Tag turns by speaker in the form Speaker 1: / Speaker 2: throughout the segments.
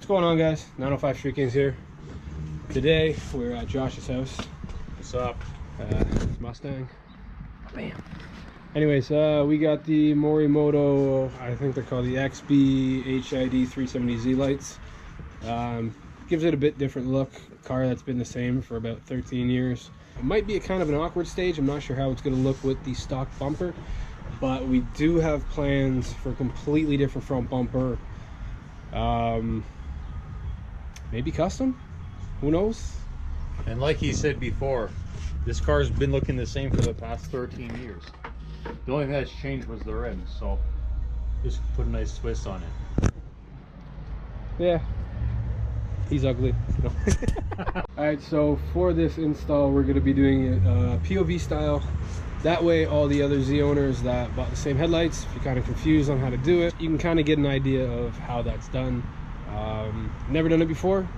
Speaker 1: going on, guys? 905 Street Kings here. Today we're at Josh's house.
Speaker 2: What's up?
Speaker 1: Mustang. Bam. Anyways, we got the Morimoto, I think they're called the XB HID 370Z lights. Gives it a bit different look. Car that's been the same for about 13 years. It might be a kind of an awkward stage. I'm not sure how it's going to look with the stock bumper, but we do have plans for a completely different front bumper. Maybe custom, who knows.
Speaker 2: And like he said before, this car's been looking the same for the past 13 years. The only thing that's changed was the rims, so just put a nice twist on it.
Speaker 1: Yeah, he's ugly. Alright, so for this install we're going to be doing it POV style. That way all the other Z owners that bought the same headlights, if you're kind of confused on how to do it, you can kind of get an idea of how that's done. Never done it before.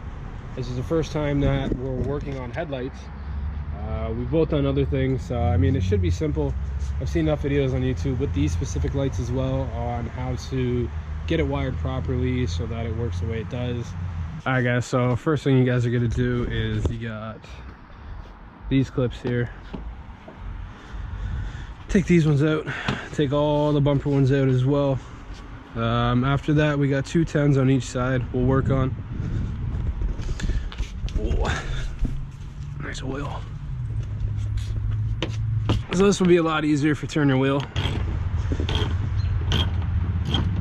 Speaker 1: This is the first time that we're working on headlights. We've both done other things. I mean, it should be simple. I've seen enough videos on YouTube with these specific lights as well on how to get it wired properly so that it works the way it does. Alright guys, so first thing you guys are going to do is you got these clips here. Take these ones out, take all the bumper ones out as well. After that we got 2 10s on each side we'll work on. Ooh, nice oil. So this will be a lot easier if you turn your wheel.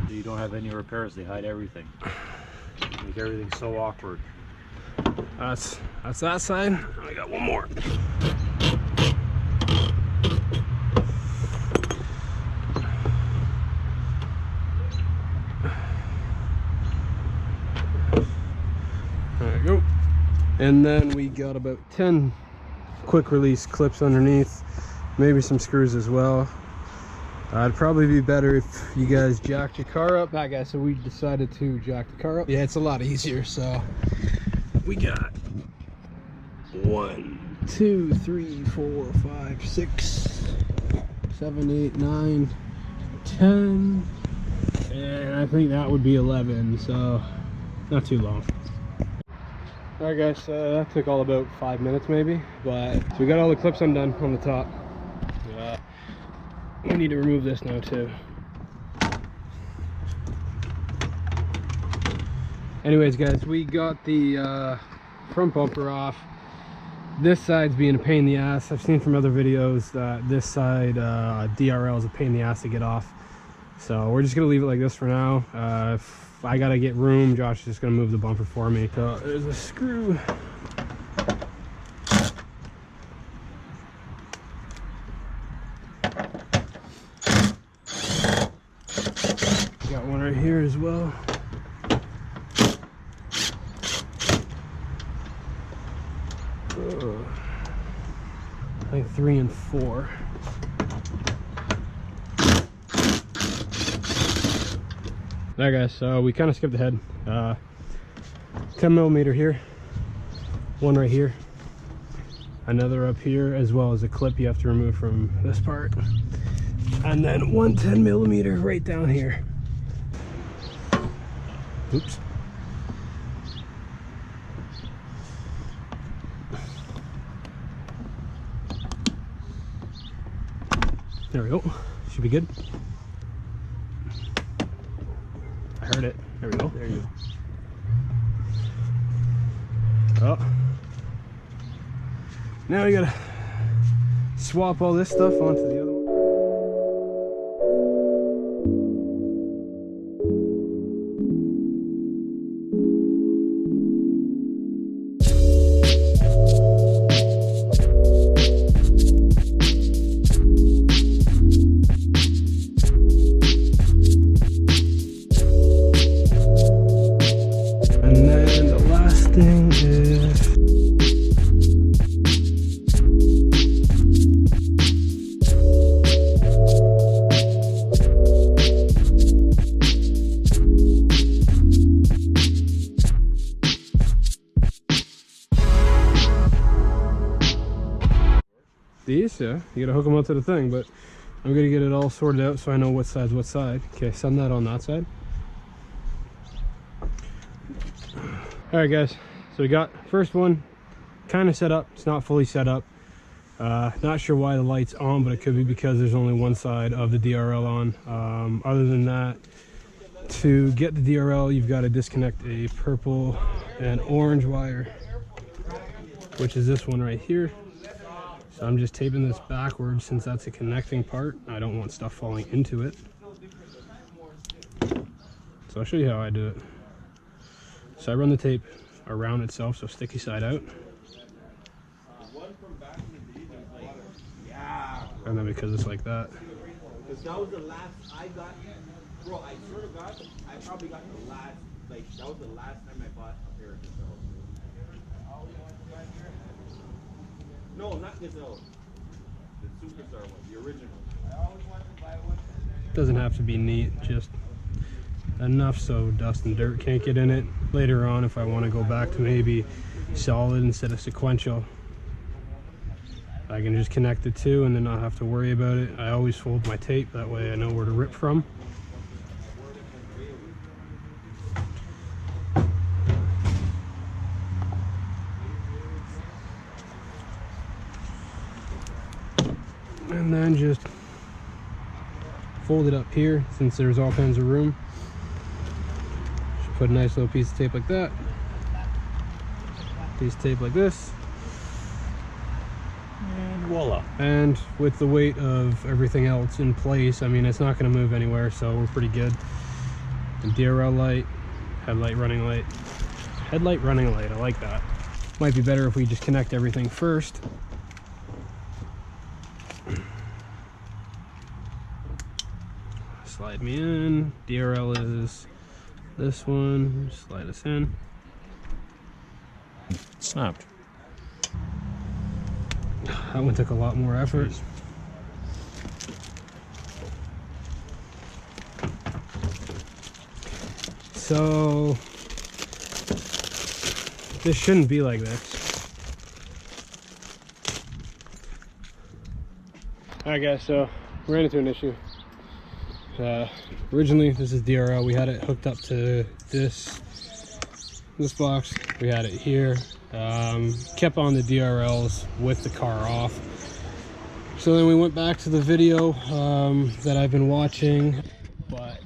Speaker 2: You don't have any repairs, they hide everything. Make everything so awkward.
Speaker 1: That's that side. I got one more. There we go. And then we got about 10 quick release clips underneath, maybe some screws as well. It'd probably be better if you guys jacked your car up. Alright guys, so we decided to jack the car up. Yeah, it's a lot easier. So we got 1 2 3 4 5 6 7 8 9 10, and I think that would be 11, so not too long. Alright guys, that took all about 5 minutes maybe, but so we got all the clips undone on the top. We need to remove this now too. Anyways guys, we got the front bumper off. This side's being a pain in the ass. I've seen from other videos that this side DRL is a pain in the ass to get off. So we're just gonna leave it like this for now. If I gotta get room, Josh is just gonna move the bumper for me. So there's a screw. Got one right here as well. I think 3 and 4. There guys, so we kind of skipped ahead. 10 millimeter here, one right here, another up here, as well as a clip you have to remove from this part, and then 1 10 millimeter right down here. Oops. There we go. Should be good. I heard it. There we go. There you go. Oh. Now you gotta swap all this stuff onto the other one. These, yeah, you gotta hook them up to the thing, but I'm gonna get it all sorted out so I know what side's what side. Okay, send that on that side. All right, guys. So we got first one kind of set up. It's not fully set up. Not sure why the light's on, but it could be because there's only one side of the DRL on. Other than that, to get the DRL, you've got to disconnect a purple and orange wire, which is this one right here. So I'm just taping this backwards since that's a connecting part. I don't want stuff falling into it. So I'll show you how I do it. So I run the tape around itself, so sticky side out. And then because it's like that.
Speaker 3: Because that was the last I got, bro, I swear to God, I probably got the last, like, that was the last time I bought a pair of gazelles. No, not gazelle. The superstar one, the original. I always wanted to buy one.
Speaker 1: Doesn't have to be neat, just enough so dust and dirt can't get in it. Later on, if I want to go back to maybe solid instead of sequential, I can just connect the two and then not have to worry about it. I always fold my tape, that way I know where to rip from. And then just fold it up here since there's all kinds of room. Just put a nice little piece of tape like that. Piece of tape like this.
Speaker 2: And voila.
Speaker 1: And with the weight of everything else in place, I mean, it's not going to move anywhere, so we're pretty good. And DRL light, headlight running light. Headlight running light, I like that. Might be better if we just connect everything first. Slide me in. DRL is this one. Slide us in.
Speaker 2: Snapped.
Speaker 1: That one took a lot more effort. So this shouldn't be like this. Alright guys, so we ran into an issue. Originally this is DRL, we had it hooked up to this box, we had it here. Kept on the DRLs with the car off. So then we went back to the video that I've been watching, but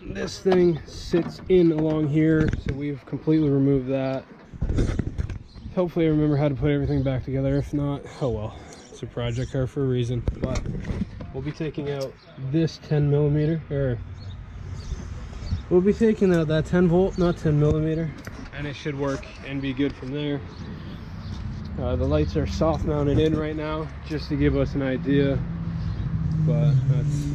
Speaker 1: this thing sits in along here, so we've completely removed that. Hopefully I remember how to put everything back together. If not, oh well, it's a project car for a reason. But we'll be taking out this 10 millimeter, or we'll be taking out that 10 volt, not 10 millimeter, and it should work and be good from there. The lights are soft mounted in right now, just to give us an idea, but that's...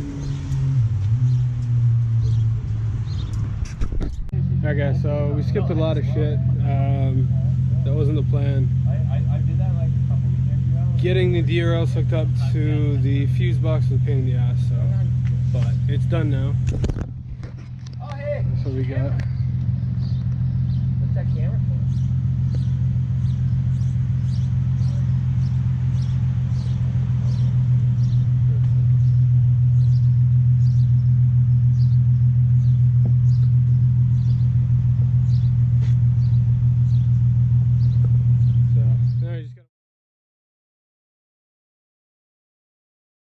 Speaker 1: Alright guys, so we skipped a lot of shit. That wasn't the plan.
Speaker 3: I did that like a couple weekends ago.
Speaker 1: Getting the DRL hooked up to the fuse box was a pain in the ass, so, but it's done now.
Speaker 3: Oh hey!
Speaker 1: So we got...
Speaker 3: What's that camera for?